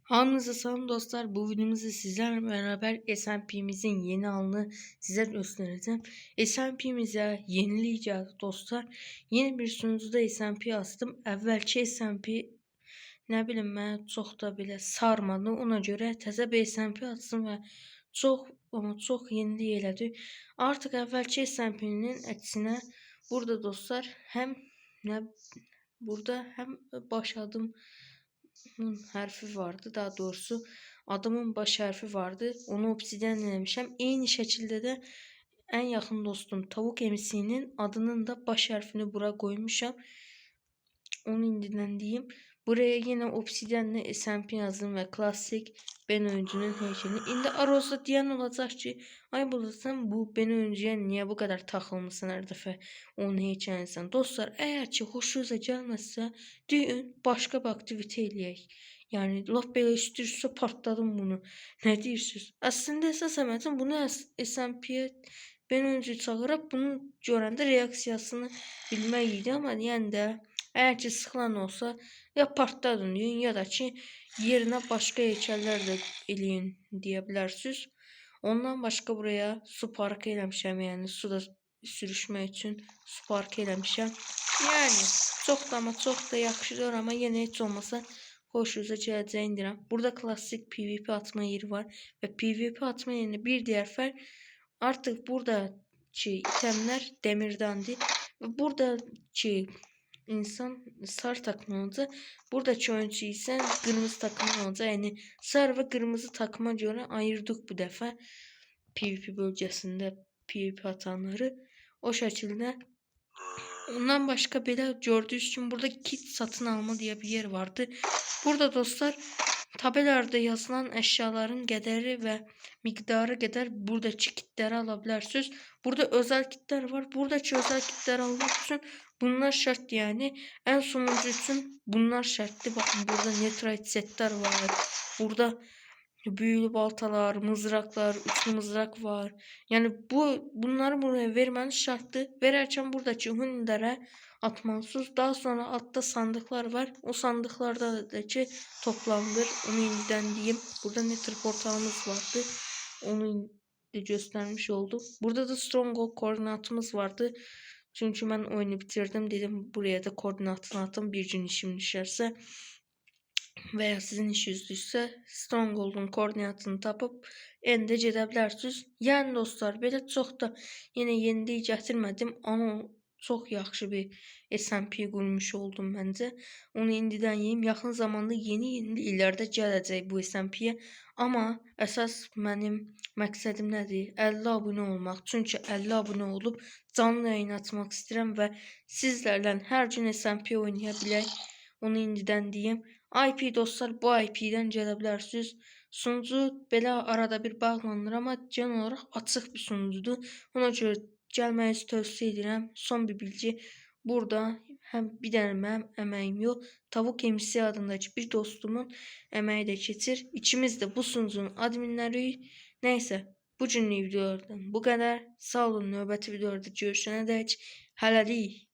Hamınıza salam dostlar. Bu videomuzda sizlerle beraber S&P'mizin yeni halini size göstereceğim. S&P'mize yenileyeceğiz dostlar. Yeni bir sunucuda S&P astım. Əvvəlki S&P ne bileyim mən çox da belə sarmadı. Ona görə təzə bir S&P açdım və çox yenilik elədi. Artıq əvvəlki S&P'nin əksinə burada dostlar hem baş adım harfi vardı. Daha doğrusu adımın baş harfi vardı. Onu obsidian eləmişəm. Eyni şəkildə də en yakın dostum tavuk emisi'nin adının da baş harfini bura koymuşam. Onu indidən deyim. Buraya yine obsidianla SMP yazdım ve klasik ben oyuncunun heykelini. İndi Aroz'da diyen olacak ki ay bulasın bu ben oyuncuya niye bu kadar takılmışsın her defa onun heykelini. Dostlar eğer ki hoşunuza gelmezse deyin başka bir aktivite eləyək. Yani laf belə istəyirsə partladım bunu. Ne deyirsiniz? Aslında esas əməlim bunu SMP'ye ben oyuncu çağırıb bunu görəndə reaksiyasını bilmək idi ama yəni də eğer ki sıxılan olsa ya partladın deyin ya da ki yerine başka heykeller de eləyin deyə Ondan başka buraya su parkı eləmişəm, yani suda sürüşmək üçün su parkı eləmişəm. Yani çok da ama çok da yaxşıdır ama yenə heç olmasa hoşunuza gələcəyini deyirəm. Burada klasik PvP atma yeri var ve PvP atma yerine bir diğer fərq artık buradaki itemler demirdandır ve buradaki insan sarı takım olacak. Buradaki oyuncu ise kırmızı takım olacak. Yani sarı ve kırmızı takıma göre ayırdık bu defa PvP bölgesinde PvP atanları. O şekilde. Ondan başka belə gördüğünüz için burada kit satın alma diye bir yer vardı. Burada dostlar tabelada yazılan eşyaların qədəri ve miktarı qədər buradaki kitləri ala bilərsiniz. Burada özel kitler var. Buradaki özel kitləri almak için bunlar şart yani. En sonuncu için bunlar şartlı. Bakın burada Netrite setler var. Burada büyülü baltalar, mızraklar, üçlü mızrak var. Yani bunları buraya vermeniz şartlı. Vererken buradaki hunilere atmalısınız. Daha sonra altta sandıklar var. O sandıklarda da ki toplandır. Onu yeniden diyeyim. Burada Nether portalımız vardı. Onu da göstermiş oldum. Burada da Stronghold koordinatımız vardı. Çünkü ben oyunu bitirdim. Dedim buraya da koordinatını atın. Bir gün işim düşerse veya sizin işiniz düşse Stronghold'un koordinatını tapıp ende gedə bilərsiniz. Yəni dostlar, belə çox da yenə yenilik gətirmədim, amma çox yaxşı bir SMP qurmuş oldum məncə. Onu indidən yeyim. Yaxın zamanda yeni illərdə gələcək bu SMP'yə. Amma əsas mənim məqsədim nədir? 50 abunə olmaq. Çünki 50 abunə olub canlı yayın açmaq istəyirəm və sizlərlə hər gün SMP oynaya bilək. Onu indidən deyim. IP dostlar, bu IP'dən gələ bilərsiniz. Sunucu belə arada bir bağlanır, amma genel olaraq açıq bir sunucudur. Ona görə gəlməyinizi tövsiyə edirəm. Son bir bilgi. Burada həm bir dənə mənim əməyim yox, Tavuk MC adındakı bir dostumun əməyi də keçir. İkimiz də bu sunucunun adminləriyik. Nəysə, bu günlük videolardan bu qədər. Sağ olun, növbəti videolarda görüşənə dək. Hələlik.